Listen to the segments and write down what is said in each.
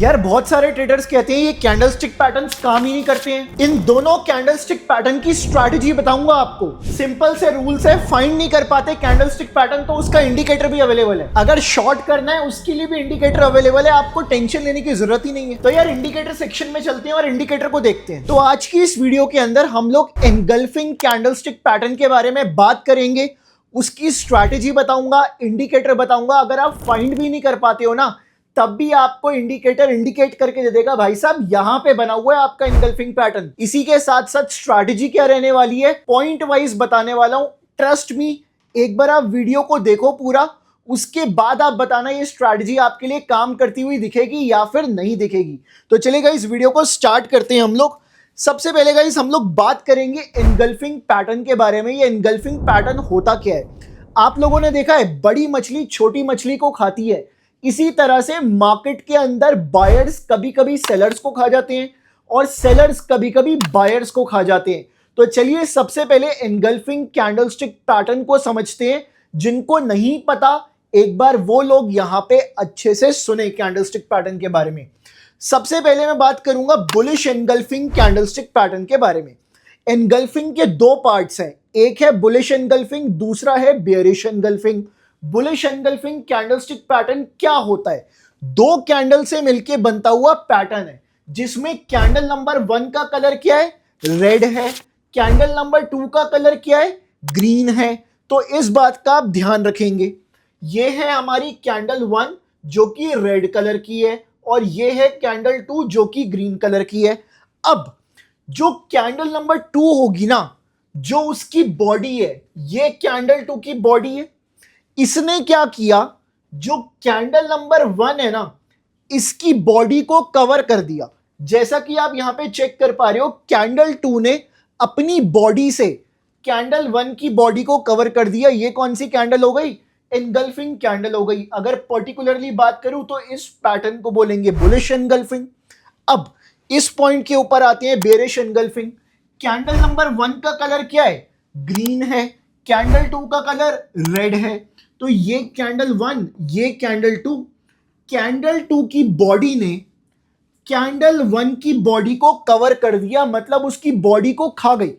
यार बहुत सारे ट्रेडर्स कहते हैं ये कैंडलस्टिक पैटर्न्स काम ही नहीं करते हैं। इन दोनों कैंडलस्टिक पैटर्न की स्ट्रैटेजी बताऊंगा आपको। सिंपल से रूल्स है, फाइंड नहीं कर पाते कैंडलस्टिक पैटर्न तो उसका इंडिकेटर भी अवेलेबल है। अगर शॉर्ट करना है उसके लिए भी इंडिकेटर अवेलेबल है, आपको टेंशन लेने की जरूरत ही नहीं है। तो यार इंडिकेटर सेक्शन में चलते हैं और इंडिकेटर को देखते हैं। तो आज की इस वीडियो के अंदर हम लोग एनगल्फिंग कैंडलस्टिक पैटर्न के बारे में बात करेंगे, उसकी स्ट्रैटेजी बताऊंगा, इंडिकेटर बताऊंगा। अगर आप फाइंड भी नहीं कर पाते हो ना तब भी आपको इंडिकेटर इंडिकेट करके दे देगा, भाई साहब यहां पे बना हुआ है आपका एनगल्फिंग पैटर्न। इसी के साथ साथ स्ट्रैटेजी क्या रहने वाली है पॉइंट वाइज बताने वाला हूं। ट्रस्ट मी, एक बार आप वीडियो को देखो पूरा, उसके बाद आप बताना ये स्ट्रैटेजी आपके लिए काम करती हुई दिखेगी या फिर नहीं दिखेगी। तो चलेगा इस वीडियो को स्टार्ट करते हैं हम लोग। सबसे पहले गाइस हम लोग बात करेंगे एनगल्फिंग पैटर्न के बारे में। ये एनगल्फिंग पैटर्न होता क्या है? आप लोगों ने देखा है बड़ी मछली छोटी मछली को खाती है, इसी तरह से मार्केट के अंदर बायर्स कभी कभी सेलर्स को खा जाते हैं और सेलर्स कभी कभी बायर्स को खा जाते हैं। तो चलिए सबसे पहले एनगल्फिंग कैंडलस्टिक पैटर्न को समझते हैं। जिनको नहीं पता एक बार वो लोग यहां पे अच्छे से सुने कैंडलस्टिक पैटर्न के बारे में। सबसे पहले मैं बात करूंगा बुलिश एनगल्फिंग कैंडलस्टिक पैटर्न के बारे में। एनगल्फिंग के दो पार्ट्स हैं, एक है बुलिश एनगल्फिंग, दूसरा है bearish engulfing. Bullish engulfing candlestick pattern क्या होता है? दो कैंडल से मिलकर बनता हुआ पैटर्न है जिसमें कैंडल नंबर 1 का कलर क्या है? रेड है। कैंडल नंबर 2 का कलर क्या है? ग्रीन है। तो इस बात का आप ध्यान रखेंगे। यह है हमारी कैंडल 1 जो कि रेड कलर की है और यह है कैंडल 2 जो कि ग्रीन कलर की है। अब जो कैंडल नंबर 2 होगी ना, जो उसकी बॉडी है, यह कैंडल 2 की बॉडी है। इसने क्या किया, जो कैंडल नंबर 1 है ना, इसकी बॉडी को कवर कर दिया। जैसा कि आप यहां पे चेक कर पा रहे हो, कैंडल 2 ने अपनी बॉडी से कैंडल 1 की बॉडी को कवर कर दिया। ये कौन सी कैंडल हो गई? एनगल्फिंग कैंडल हो गई। अगर पर्टिकुलरली बात करूं तो इस पैटर्न को बोलेंगे बुलिश एनगल्फिंग। अब इस पॉइंट के ऊपर आते हैं बेरिश एनगल्फिंग। कैंडल नंबर 1 का कलर क्या है? ग्रीन है। कैंडल 2 का कलर रेड है। तो ये कैंडल 1, ये कैंडल 2, कैंडल 2 की बॉडी ने कैंडल 1 की बॉडी को कवर कर दिया, मतलब उसकी बॉडी को खा गई।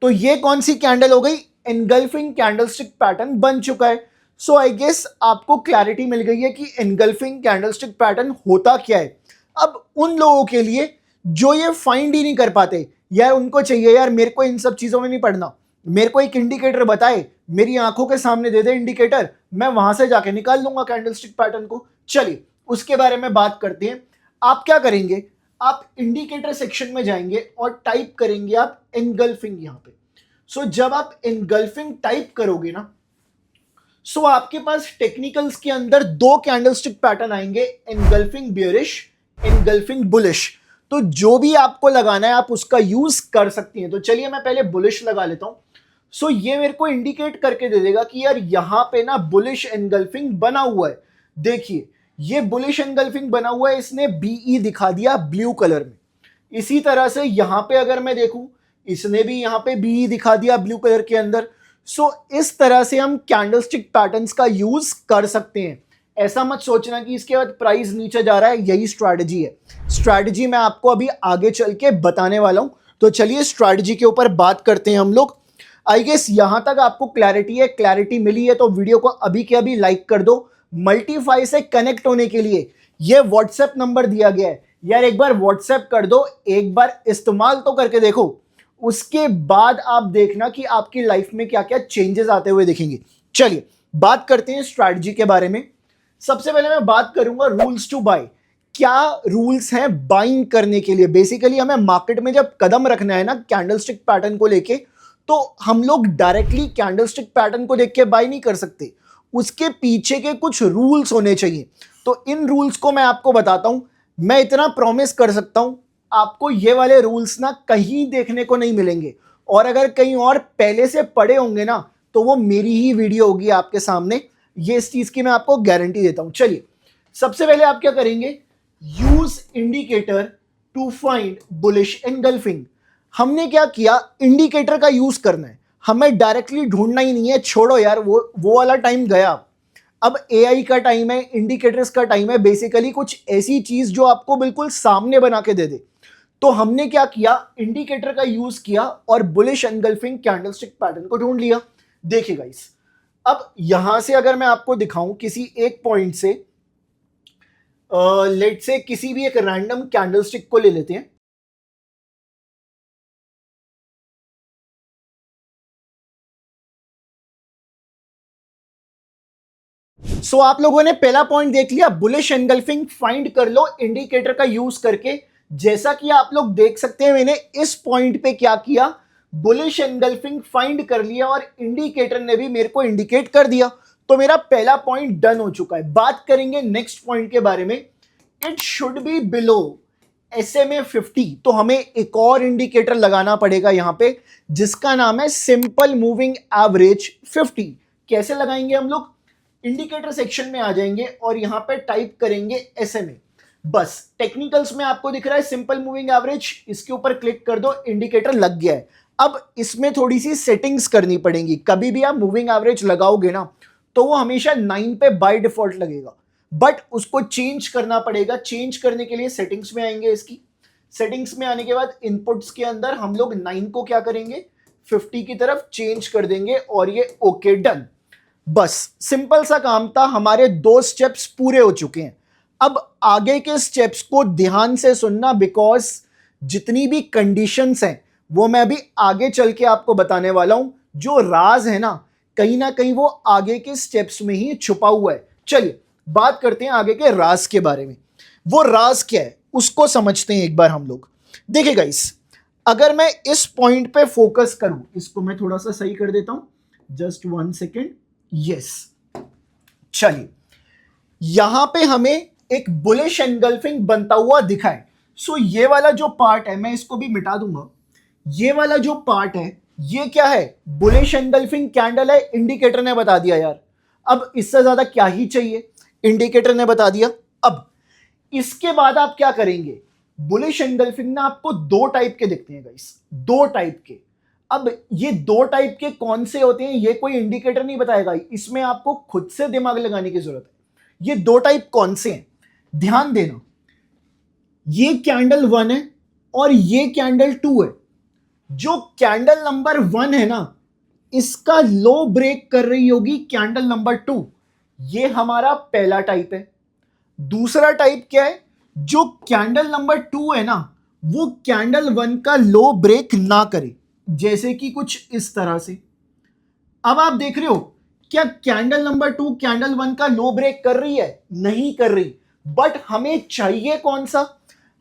तो ये कौन सी कैंडल हो गई? एनगल्फिंग कैंडलस्टिक पैटर्न बन चुका है। सो आई गेस आपको क्लैरिटी मिल गई है कि एनगल्फिंग कैंडलस्टिक पैटर्न होता क्या है। अब उन लोगों के लिए जो ये फाइंड ही नहीं कर पाते, यार उनको चाहिए यार मेरे को इन सब चीजों में नहीं पढ़ना, मेरे को एक इंडिकेटर बताए, मेरी आंखों के सामने दे दे इंडिकेटर, मैं वहां से जाके निकाल लूंगा कैंडलस्टिक पैटर्न को। चलिए उसके बारे में बात करते हैं। आप क्या करेंगे, आप इंडिकेटर सेक्शन में जाएंगे और टाइप करेंगे आप एनगल्फिंग यहां पे। सो जब आप एनगल्फिंग टाइप करोगे ना, सो आपके पास टेक्निकल्स के अंदर दो कैंडलस्टिक पैटर्न आएंगे, एनगल्फिंग बेयरिश, एनगल्फिंग बुलिश। तो जो भी आपको लगाना है आप उसका यूज कर सकती हैं। तो चलिए मैं पहले बुलिश लगा लेता हूं। सो ये मेरे को इंडिकेट करके दे देगा कि यार यहां पे ना बुलिश एनगल्फिंग बना हुआ है। देखिए ये बुलिश एनगल्फिंग बना हुआ है, इसने बीई दिखा दिया ब्लू कलर में। इसी तरह से यहां पे अगर मैं देखूं, इसने भी यहां पे बीई दिखा दिया ब्लू कलर के अंदर। सो इस तरह से हम कैंडलस्टिक पैटर्न्स का यूज कर सकते हैं। ऐसा मत सोचना कि इसके बाद प्राइस नीचे जा रहा है, यही स्ट्रैटेजी है। स्ट्रैटेजी मैं आपको अभी आगे चल के बताने वाला हूं। तो चलिए स्ट्रैटेजी के ऊपर बात करते हैं हम लोग। आई गेस यहां तक आपको क्लैरिटी है, क्लैरिटी मिली है तो वीडियो को अभी के अभी लाइक कर दो। मल्टीफाई से कनेक्ट होने के लिए ये व्हाट्सएप नंबर दिया गया है, यार एक बार व्हाट्सएप कर दो, एक बार इस्तेमाल तो करके देखो, उसके बाद आप देखना कि आपकी लाइफ में क्या क्या चेंजेस आते हुए दिखेंगे। चलिए बात करते हैं स्ट्रैटेजी के बारे में। सबसे पहले मैं बात करूंगा रूल्स टू बाय। क्या रूल्स हैं बाइंग करने के लिए? बेसिकली हमें मार्केट में जब कदम रखना है ना कैंडलस्टिक पैटर्न को लेके, तो हम लोग डायरेक्टली कैंडलस्टिक पैटर्न को देख के बाय नहीं कर सकते, उसके पीछे के कुछ रूल्स होने चाहिए। तो इन रूल्स को मैं आपको बताता हूं। मैं इतना प्रॉमिस कर सकता हूं, आपको ये वाले रूल्स ना कहीं देखने को नहीं मिलेंगे, और अगर कहीं और पहले से पड़े होंगे ना तो वो मेरी ही वीडियो होगी आपके सामने, ये इस चीज की मैं आपको गारंटी देता हूं। चलिए सबसे पहले आप क्या करेंगे, use indicator to find bullish engulfing. हमने क्या किया, इंडिकेटर का यूज करना है, हमें डायरेक्टली ढूंढना ही नहीं है। छोड़ो यार वो वाला टाइम गया। अब एआई का टाइम है, इंडिकेटर्स का टाइम है, बेसिकली कुछ ऐसी चीज जो आपको बिल्कुल सामने बना के दे दे। तो हमने क्या किया, इंडिकेटर का यूज किया और बुलिश एनगल्फिंग कैंडलस्टिक पैटर्न को ढूंढ लिया। देखिए गाइस, अब यहां से अगर मैं आपको दिखाऊं किसी एक पॉइंट से, लेट से किसी भी एक रैंडम कैंडलस्टिक को ले लेते हैं। सो आप लोगों ने पहला पॉइंट देख लिया, बुलिश एनगल्फिंग फाइंड कर लो इंडिकेटर का यूज करके। जैसा कि आप लोग देख सकते हैं, मैंने इस पॉइंट पे क्या किया, बुलिश एनगल्फिंग फाइंड कर लिया और इंडिकेटर ने भी मेरे को इंडिकेट कर दिया। तो मेरा पहला पॉइंट डन हो चुका है। बात करेंगे नेक्स्ट पॉइंट के बारे में, it should be below SMA 50। तो हमें एक और इंडिकेटर लगाना पड़ेगा यहां पे, जिसका नाम है सिंपल मूविंग एवरेज 50। कैसे लगाएंगे हम लोग, इंडिकेटर सेक्शन में आ जाएंगे और यहां पे टाइप करेंगे SMA। बस टेक्निकल्स में आपको दिख रहा है सिंपल मूविंग एवरेज, इसके ऊपर क्लिक कर दो, इंडिकेटर लग गया है। अब इसमें थोड़ी सी सेटिंग्स करनी पड़ेंगी। कभी भी आप मूविंग एवरेज लगाओगे ना, तो वो हमेशा 9 पे बाय डिफॉल्ट लगेगा, बट उसको चेंज करना पड़ेगा। चेंज करने के लिए सेटिंग्स में आएंगे, इसकी सेटिंग्स में आने के बाद इनपुट्स के अंदर हम लोग 9 को क्या करेंगे, 50 की तरफ चेंज कर देंगे और ये ओके डन। बस सिंपल सा काम था, हमारे 2 स्टेप्स पूरे हो चुके हैं। अब आगे के स्टेप्स को ध्यान से सुनना, बिकॉज जितनी भी कंडीशंस हैं वो मैं अभी आगे चल के आपको बताने वाला हूं। जो राज है ना कहीं वो आगे के स्टेप्स में ही छुपा हुआ है। चलिए बात करते हैं आगे के राज के बारे में। वो राज क्या है उसको समझते हैं एक बार हम लोग। देखिए गाइस, अगर मैं इस पॉइंट पे फोकस करूं, इसको मैं थोड़ा सा सही कर देता हूं, जस्ट 1 सेकेंड। यस, चलिए यहां पे हमें एक बुलिश एनगल्फिंग बनता हुआ दिखा है। सो ये वाला जो पार्ट है मैं इसको भी मिटा दूंगा। ये वाला जो पार्ट है ये क्या है, बुलिश एनगल्फिंग कैंडल है, इंडिकेटर ने बता दिया यार। अब इससे ज्यादा क्या ही चाहिए, इंडिकेटर ने बता दिया। अब इसके बाद आप क्या करेंगे, बुलिश एनगल्फिंग ना आपको 2 टाइप के दिखते हैं गाइस, 2 टाइप के। अब ये 2 टाइप के कौन से होते हैं ये कोई इंडिकेटर नहीं बताएगा, इसमें आपको खुद से दिमाग लगाने की जरूरत है। ये 2 टाइप कौन से हैं, ध्यान देना। ये कैंडल 1 है और ये कैंडल 2 है। जो कैंडल नंबर 1 है ना, इसका लो ब्रेक कर रही होगी कैंडल नंबर 2। ये हमारा पहला टाइप है। दूसरा टाइप क्या है, जो कैंडल नंबर 2 है ना, वो कैंडल 1 का लो ब्रेक ना करे, जैसे कि कुछ इस तरह से। अब आप देख रहे हो क्या कैंडल नंबर 2 कैंडल 1 का लो ब्रेक कर रही है, नहीं कर रही। बट हमें चाहिए कौन सा,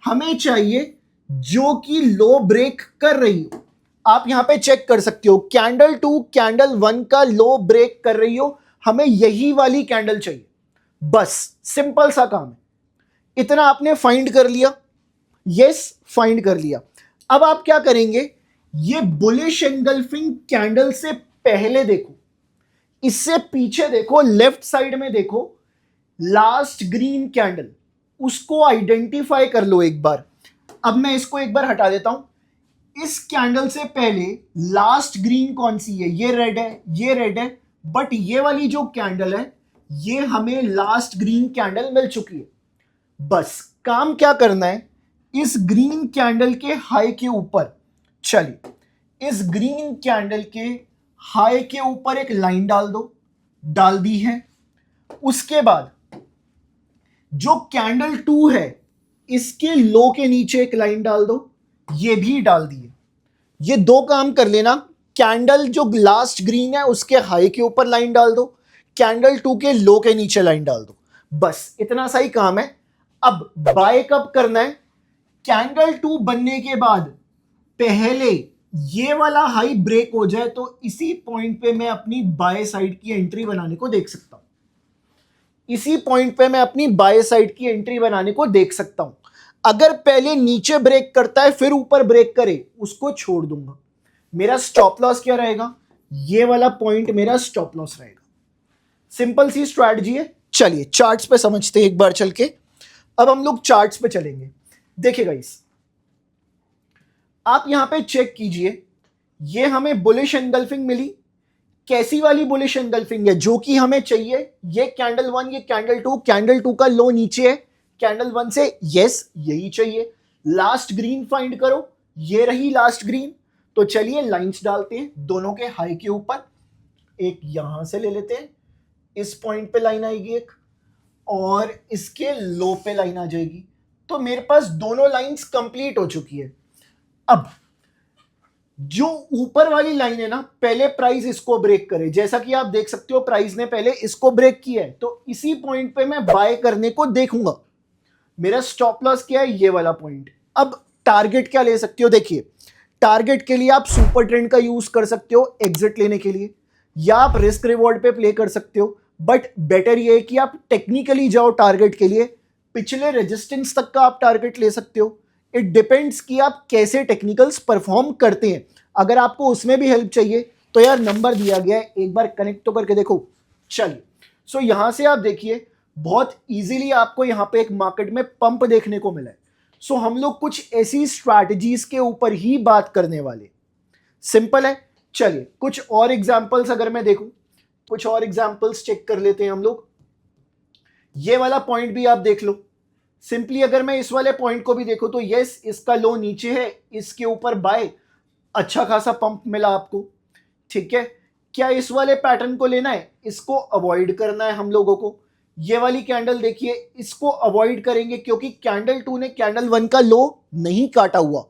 हमें चाहिए जो कि लो ब्रेक कर रही हो। आप यहां पे चेक कर सकते हो, कैंडल 2 कैंडल 1 का लो ब्रेक कर रही हो, हमें यही वाली कैंडल चाहिए। बस सिंपल सा काम है, इतना आपने फाइंड कर लिया। यस, फाइंड कर लिया। अब आप क्या करेंगे, ये बुलिश एनगल्फिंग कैंडल से पहले देखो, इससे पीछे देखो, लेफ्ट साइड में देखो, लास्ट ग्रीन कैंडल, उसको आइडेंटिफाई कर लो एक बार। अब मैं इसको एक बार हटा देता हूं। इस कैंडल से पहले लास्ट ग्रीन कौन सी है, ये रेड है, ये रेड है। बट ये वाली जो कैंडल है ये हमें लास्ट ग्रीन कैंडल मिल चुकी है। बस काम क्या करना है, इस ग्रीन कैंडल के हाई के ऊपर, चलिए इस ग्रीन कैंडल के हाई के ऊपर एक लाइन डाल दो, डाल दी है। उसके बाद जो कैंडल 2 है इसके लो के नीचे एक लाइन डाल दो, ये भी डाल दी है। ये 2 काम कर लेना, कैंडल जो लास्ट ग्रीन है उसके हाई के ऊपर लाइन डाल दो, कैंडल 2 के लो के नीचे लाइन डाल दो। बस इतना सा ही काम है। अब बाय कब करना है, कैंडल 2 बनने के बाद पहले ये वाला हाई ब्रेक हो जाए, तो इसी पॉइंट पे मैं अपनी बाय साइड की एंट्री बनाने को देख सकता हूं। इसी पॉइंट पे मैं अपनी बाय साइड की एंट्री बनाने को देख सकता हूं। अगर पहले नीचे ब्रेक करता है फिर ऊपर ब्रेक करे, उसको छोड़ दूंगा। मेरा स्टॉप लॉस क्या रहेगा, ये वाला पॉइंट मेरा स्टॉप लॉस रहेगा। सिंपल सी स्ट्रैटेजी है। चलिए चार्ट्स पे समझते हैं एक बार चल के। अब हम लोग चार्ट्स पे चलेंगे। देखिए गाइस, आप यहां पे चेक कीजिए, ये हमें बुलिश एनगल्फिंग मिली, कैसी वाली बुलिश एंगल्फिंग है जो कि हमें चाहिए? ये कैंडल 1, ये कैंडल 2 का लो नीचे है कैंडल 1 से, यस यही चाहिए। लास्ट ग्रीन फाइंड करो, ये रही लास्ट ग्रीन। तो चलिए लाइंस डालते हैं दोनों के हाई के ऊपर। एक यहां से ले लेते हैं, इस पॉइंट पे लाइन आएगी एक, और इसके लो पे लाइन आ जाएगी। तो मेरे पास दोनों लाइंस कंप्लीट हो चुकी है। अब जो ऊपर वाली लाइन है ना, पहले प्राइस इसको ब्रेक करे, जैसा कि आप देख सकते हो प्राइस ने पहले इसको ब्रेक किया है, तो इसी पॉइंट पे मैं बाय करने को देखूंगा। मेरा स्टॉप लॉस क्या है? ये वाला पॉइंट। अब टारगेट क्या ले सकते हो? देखिए, टारगेट के लिए आप सुपर ट्रेंड का यूज कर सकते हो एग्जिट लेने के लिए, या आप रिस्क रिवॉर्ड पे प्ले कर सकते हो, बट बेटर ये है कि आप टेक्निकली जाओ टारगेट के लिए। पिछले रेजिस्टेंस तक का आप टारगेट ले सकते हो। इट डिपेंड्स कि आप कैसे टेक्निकल्स परफॉर्म करते हैं। अगर आपको उसमें भी हेल्प चाहिए तो यार नंबर दिया गया है, एक बार कनेक्ट तो करके देखो। चलिए, सो यहां से आप देखिए बहुत इजीली आपको यहां पे एक मार्केट में पंप देखने को मिला है। सो हम लोग कुछ ऐसी स्ट्रैटेजीज के ऊपर ही बात करने वाले। सिंपल है। चलिए कुछ और एग्जांपल्स अगर मैं देखूं, कुछ और एग्जांपल्स चेक कर लेते हैं हम लोग। ये वाला पॉइंट भी आप देख लो। सिंपली अगर मैं इस वाले पॉइंट को भी देखूं तो यस, इसका लो नीचे है, इसके ऊपर बाय, अच्छा खासा पंप मिला आपको। ठीक है, क्या इस वाले पैटर्न को लेना है? इसको अवॉइड करना है हम लोगों को। ये वाली कैंडल देखिए, इसको अवॉइड करेंगे क्योंकि कैंडल 2 ने कैंडल 1 का लो नहीं काटा हुआ।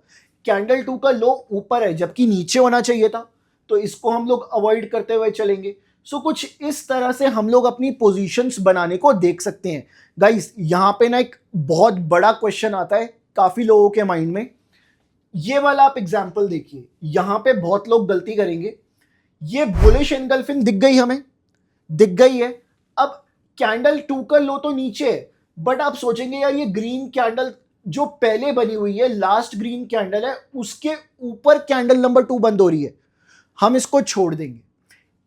कैंडल 2 का लो ऊपर है जबकि नीचे होना चाहिए था, तो इसको हम लोग अवॉइड करते हुए चलेंगे। सो कुछ इस तरह से हम लोग अपनी पोजीशंस बनाने को देख सकते हैं। गाइस यहां पे ना एक बहुत बड़ा क्वेश्चन आता है काफी लोगों के माइंड में। ये वाला आप एग्जांपल देखिए, यहां पे बहुत लोग गलती करेंगे। ये बुलिश एंगल्फिंग दिख गई, हमें दिख गई है। अब कैंडल 2 का लो तो नीचे है, बट आप सोचेंगे यार ये ग्रीन कैंडल जो पहले बनी हुई है, लास्ट ग्रीन कैंडल है, उसके ऊपर कैंडल नंबर 2 बंद हो रही है, हम इसको छोड़ देंगे।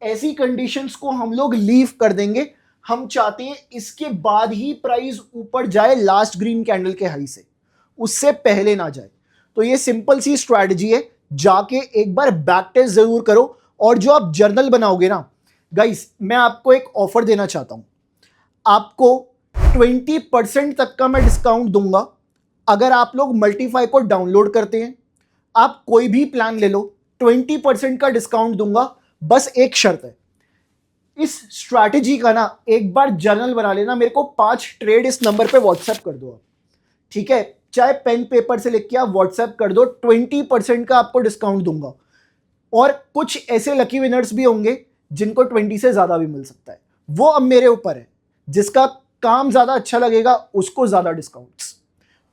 ऐसी कंडीशंस को हम लोग लीव कर देंगे। हम चाहते हैं इसके बाद ही प्राइस ऊपर जाए लास्ट ग्रीन कैंडल के हाई से, उससे पहले ना जाए। तो ये सिंपल सी स्ट्रैटेजी है, जाके एक बार बैक टेस्ट जरूर करो। और जो आप जर्नल बनाओगे ना गाइस, मैं आपको एक ऑफर देना चाहता हूं। आपको 20% तक का मैं डिस्काउंट दूंगा अगर आप लोग मल्टीफाई को डाउनलोड करते हैं। आप कोई भी प्लान ले लो, 20% का डिस्काउंट दूंगा। बस एक शर्त है, इस स्ट्रैटेजी का ना एक बार जर्नल बना लेना, मेरे को 5 ट्रेड इस नंबर पे व्हाट्सएप कर दो आप। ठीक है, चाहे पेन पेपर से लिख के आप व्हाट्सएप कर दो, 20% का आपको डिस्काउंट दूंगा। और कुछ ऐसे लकी विनर्स भी होंगे जिनको 20 से ज्यादा भी मिल सकता है। वो अब मेरे ऊपर है, जिसका काम ज्यादा अच्छा लगेगा उसको ज्यादा डिस्काउंट्स,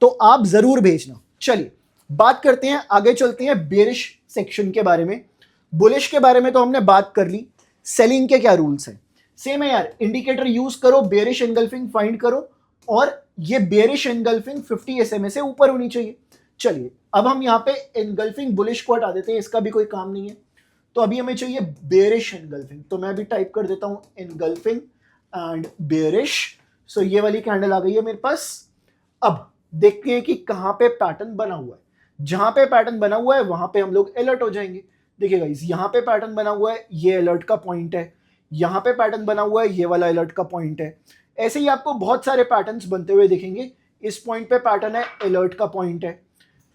तो आप जरूर भेजना। चलिए बात करते हैं, आगे चलते हैं बेरिश सेक्शन के बारे में। बुलिश के बारे में तो हमने बात कर ली, सेलिंग के क्या रूल्स हैं? सेम है यार, इंडिकेटर यूज करो, बेरिश एंगल्फिंग फाइंड करो, और ये बेरिश एंगल्फिंग 50 SMA से ऊपर होनी चाहिए। चलिए अब हम यहाँ पे एंगल्फिंग बुलिश को हटा देते हैं, इसका भी कोई काम नहीं है। तो अभी हमें चाहिए बेरिश एंगल्फिंग, तो मैं भी टाइप कर देता हूँ एंगल्फिंग एंड बेरिश। सो ये वाली कैंडल आ गई है मेरे पास। अब देखते हैं कि कहाँ पे पैटर्न बना हुआ है। जहां पे पैटर्न बना हुआ है वहां पे हम लोग अलर्ट हो जाएंगे। देखिए गाइस, यहाँ पे पैटर्न बना हुआ है, ये अलर्ट का पॉइंट है। यहाँ पे पैटर्न बना हुआ है, ये वाला अलर्ट का पॉइंट है। ऐसे ही आपको बहुत सारे पैटर्न्स बनते हुए दिखेंगे। इस पॉइंट पे पैटर्न है, अलर्ट का पॉइंट है।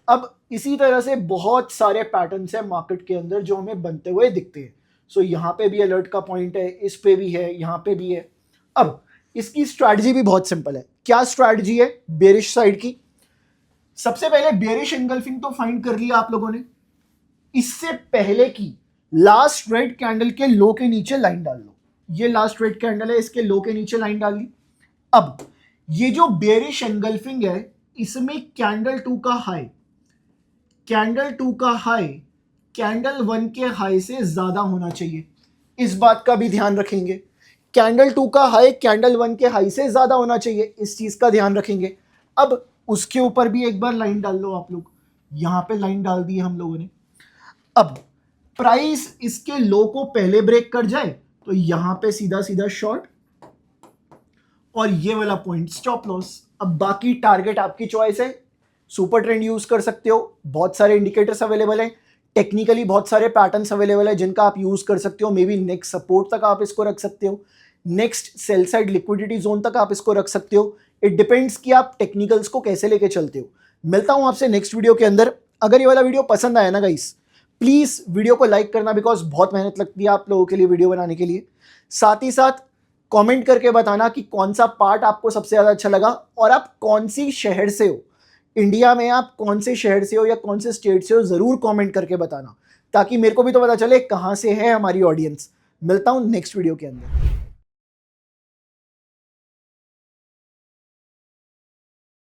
अब इसी तरह से बहुत सारे पैटर्न्स है मार्केट के अंदर जो हमें बनते हुए दिखते हैं। सो यहाँ पे भी अलर्ट का पॉइंट है, इस पे भी है, यहाँ पे भी है। अब इसकी स्ट्रैटेजी भी बहुत सिंपल है। क्या स्ट्रैटेजी है बेरिश साइड की? सबसे पहले बेरिश एंगल्फिंग तो फाइंड कर लिया आप लोगों ने। इससे पहले की लास्ट रेड कैंडल के लो के नीचे लाइन डाल लो। ये लास्ट रेड कैंडल है, इसके लो के नीचे लाइन डाल ली। अब ये जो बेरिश एंगल्फिंग है, इसमें कैंडल 2 का हाई, कैंडल 2 का हाई कैंडल 1 के हाई से ज्यादा होना चाहिए। इस बात का भी ध्यान रखेंगे। कैंडल 2 का हाई कैंडल 1 के हाई से ज्यादा होना चाहिए, इस चीज का ध्यान रखेंगे। अब उसके ऊपर भी एक बार लाइन डाल लो आप लोग। यहां पे लाइन डाल दी है हम लोगों ने। अब प्राइस इसके लो को पहले ब्रेक कर जाए तो यहां पे सीधा सीधा शॉर्ट, और ये वाला पॉइंट स्टॉप लॉस। अब बाकी टारगेट आपकी चॉइस है, सुपर ट्रेंड यूज कर सकते हो, बहुत सारे इंडिकेटर्स अवेलेबल हैं। टेक्निकली बहुत सारे पैटर्न्स अवेलेबल है जिनका आप यूज कर सकते हो। मे बी नेक्स्ट सपोर्ट तक आप इसको रख सकते हो, next sell side liquidity zone तक आप इसको रख सकते हो। इट डिपेंड्स कि आप टेक्निकल्स को कैसे लेके चलते हो। मिलता हूं आपसे नेक्स्ट वीडियो के अंदर। अगर ये वाला वीडियो पसंद आया ना गाइस, प्लीज वीडियो को लाइक करना, बिकॉज बहुत मेहनत लगती है आप लोगों के लिए वीडियो बनाने के लिए। साथ ही साथ कमेंट करके बताना कि कौन सा पार्ट आपको सबसे ज्यादा अच्छा लगा और आप कौन सी शहर से हो, इंडिया में आप कौन से शहर से हो या कौन से स्टेट से हो, जरूर कमेंट करके बताना, ताकि मेरे को भी तो पता चले कहां से है हमारी ऑडियंस। मिलता हूं नेक्स्ट वीडियो के अंदर।